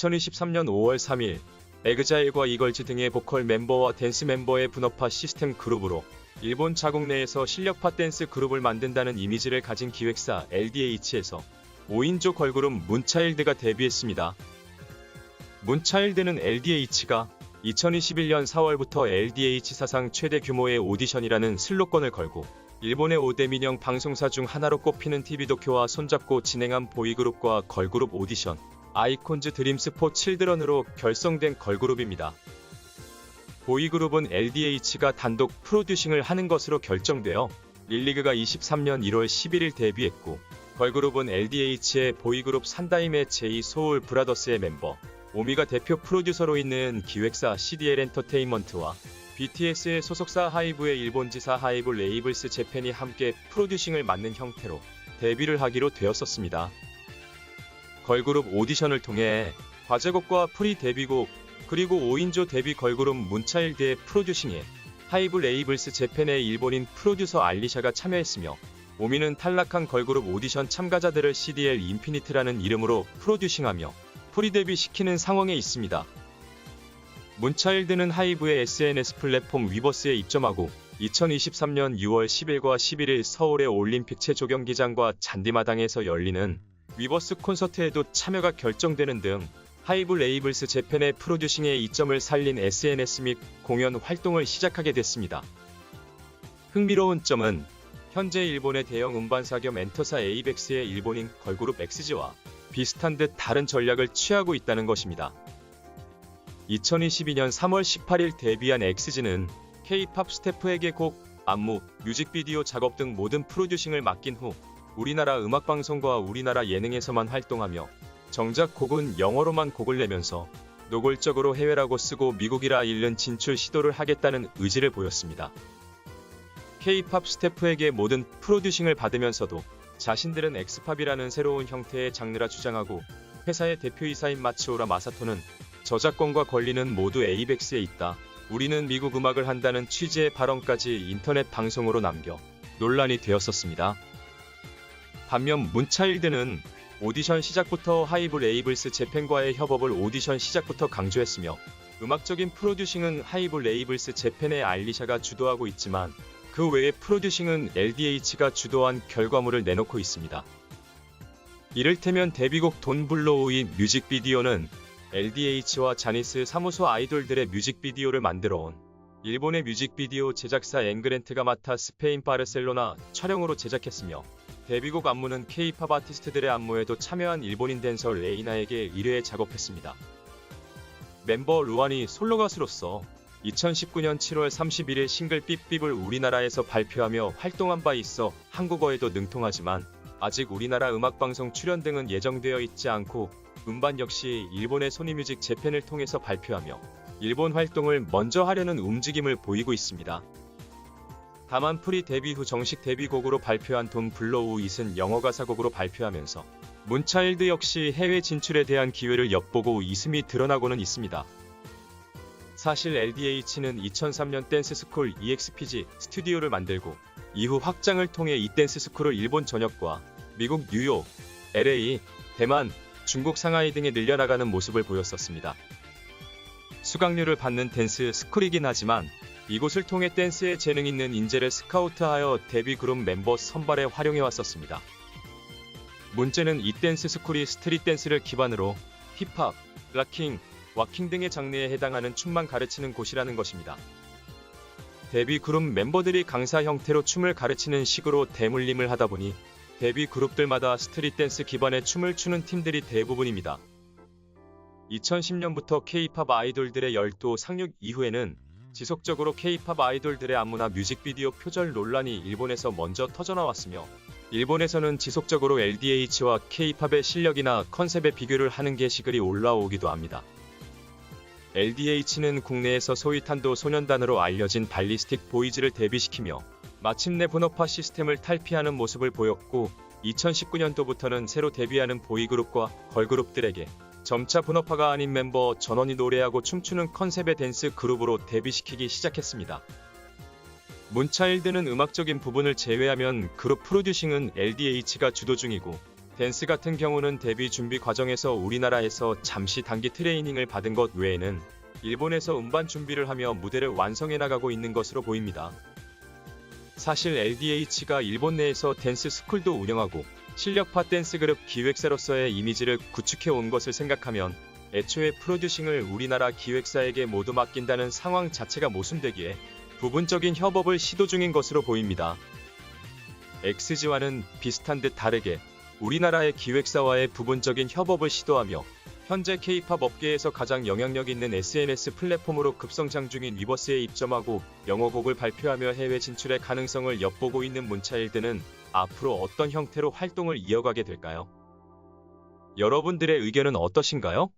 2023년 5월 3일 에그자일과 이걸즈 등의 보컬 멤버와 댄스 멤버의 분업화 시스템 그룹으로 일본 자국 내에서 실력파 댄스 그룹을 만든다는 이미지를 가진 기획사 LDH에서 5인조 걸그룹 문차일드가 데뷔했습니다. 문차일드는 LDH가 2021년 4월부터 LDH 사상 최대 규모의 오디션이라는 슬로건을 걸고 일본의 5대 민영 방송사 중 하나로 꼽히는 TV 도쿄와 손잡고 진행한 보이그룹과 걸그룹 오디션 아이콘즈 드림스 포 칠드런으로 결성된 걸그룹입니다. 보이그룹은 LDH가 단독 프로듀싱을 하는 것으로 결정되어 릴리그가 23년 1월 11일 데뷔했고 걸그룹은 LDH의 보이그룹 산다임의 제2 소울 브라더스의 멤버 오미가 대표 프로듀서로 있는 기획사 CDL 엔터테인먼트와 BTS의 소속사 하이브의 일본 지사 하이브 레이블스 재팬이 함께 프로듀싱을 맡는 형태로 데뷔를 하기로 되었었습니다. 걸그룹 오디션을 통해 과제곡과 프리 데뷔곡 그리고 5인조 데뷔 걸그룹 문차일드의 프로듀싱에 하이브 레이블스 재팬의 일본인 프로듀서 알리샤가 참여했으며 오미는 탈락한 걸그룹 오디션 참가자들을 CDL 인피니트라는 이름으로 프로듀싱하며 프리 데뷔시키는 상황에 있습니다. 문차일드는 하이브의 SNS 플랫폼 위버스에 입점하고 2023년 6월 10일과 11일 서울의 올림픽 체조경기장과 잔디마당에서 열리는 위버스 콘서트에도 참여가 결정되는 등 하이브 레이블스 재팬의 프로듀싱에 이점을 살린 SNS 및 공연 활동을 시작하게 됐습니다. 흥미로운 점은 현재 일본의 대형 음반사 겸 엔터사 에이벡스의 일본인 걸그룹 엑스지와 비슷한 듯 다른 전략을 취하고 있다는 것입니다. 2022년 3월 18일 데뷔한 엑스지는 K-팝 스태프에게 곡, 안무, 뮤직비디오 작업 등 모든 프로듀싱을 맡긴 후 우리나라 음악방송과 우리나라 예능에서만 활동하며 정작 곡은 영어로만 곡을 내면서 노골적으로 해외라고 쓰고 미국이라 읽는 진출 시도를 하겠다는 의지를 보였습니다. K-팝 스태프에게 모든 프로듀싱을 받으면서도 자신들은 엑스팝이라는 새로운 형태의 장르라 주장하고 회사의 대표이사인 마츠오라 마사토는 저작권과 권리는 모두 에이벡스에 있다. 우리는 미국 음악을 한다는 취지의 발언까지 인터넷 방송으로 남겨 논란이 되었었습니다. 반면 문차일드는 오디션 시작부터 하이브 레이블스 재팬과의 협업을 오디션 시작부터 강조했으며 음악적인 프로듀싱은 하이브 레이블스 재팬의 알리샤가 주도하고 있지만 그 외의 프로듀싱은 LDH가 주도한 결과물을 내놓고 있습니다. 이를테면 데뷔곡 돈 블로우의 뮤직비디오는 LDH와 자니스 사무소 아이돌들의 뮤직비디오를 만들어온 일본의 뮤직비디오 제작사 앵그랜트가 맡아 스페인 바르셀로나 촬영으로 제작했으며 데뷔곡 안무는 K-팝 아티스트들의 안무에도 참여한 일본인 댄서 레이나에게 의뢰해 작업했습니다. 멤버 루안이 솔로 가수로서 2019년 7월 31일 싱글 삐삐을 우리나라에서 발표하며 활동한 바 있어 한국어에도 능통하지만 아직 우리나라 음악방송 출연 등은 예정되어 있지 않고 음반 역시 일본의 소니뮤직 재팬을 통해서 발표하며 일본 활동을 먼저 하려는 움직임을 보이고 있습니다. 다만 프리 데뷔 후 정식 데뷔곡으로 발표한 돈 블로우 잇은 영어 가사곡으로 발표하면서 문차일드 역시 해외 진출에 대한 기회를 엿보고 있음이 드러나고는 있습니다. 사실 LDH는 2003년 댄스스쿨 EXPG 스튜디오를 만들고 이후 확장을 통해 이 댄스스쿨을 일본 전역과 미국 뉴욕, LA, 대만, 중국 상하이 등에 늘려나가는 모습을 보였었습니다. 수강료를 받는 댄스 스쿨이긴 하지만 이곳을 통해 댄스에 재능 있는 인재를 스카우트하여 데뷔 그룹 멤버 선발에 활용해왔었습니다. 문제는 이 댄스 스쿨이 스트릿 댄스를 기반으로 힙합, 락킹, 와킹 등의 장르에 해당하는 춤만 가르치는 곳이라는 것입니다. 데뷔 그룹 멤버들이 강사 형태로 춤을 가르치는 식으로 대물림을 하다 보니 데뷔 그룹들마다 스트릿 댄스 기반의 춤을 추는 팀들이 대부분입니다. 2010년부터 K-팝 아이돌들의 열도 상륙 이후에는 지속적으로 K-팝 아이돌들의 안무나 뮤직비디오 표절 논란이 일본에서 먼저 터져나왔으며 일본에서는 지속적으로 LDH와 K-팝의 실력이나 컨셉의 비교를 하는 게시글이 올라오기도 합니다. LDH는 국내에서 소위 탄도 소년단으로 알려진 발리스틱 보이즈를 데뷔시키며 마침내 분업화 시스템을 탈피하는 모습을 보였고 2019년도부터는 새로 데뷔하는 보이그룹과 걸그룹들에게 점차 분업화가 아닌 멤버 전원이 노래하고 춤추는 컨셉의 댄스 그룹으로 데뷔시키기 시작했습니다. 문차일드는 음악적인 부분을 제외하면 그룹 프로듀싱은 LDH가 주도 중이고 댄스 같은 경우는 데뷔 준비 과정에서 우리나라에서 잠시 단기 트레이닝을 받은 것 외에는 일본에서 음반 준비를 하며 무대를 완성해 나가고 있는 것으로 보입니다. 사실 LDH가 일본 내에서 댄스 스쿨도 운영하고 실력파 댄스 그룹 기획사로서의 이미지를 구축해 온 것을 생각하면 애초에 프로듀싱을 우리나라 기획사에게 모두 맡긴다는 상황 자체가 모순되기에 부분적인 협업을 시도 중인 것으로 보입니다. 엑스지와는 비슷한 듯 다르게 우리나라의 기획사와의 부분적인 협업을 시도하며 현재 K-팝 업계에서 가장 영향력 있는 SNS 플랫폼으로 급성장 중인 위버스에 입점하고 영어곡을 발표하며 해외 진출의 가능성을 엿보고 있는 문차일드는 앞으로 어떤 형태로 활동을 이어가게 될까요? 여러분들의 의견은 어떠신가요?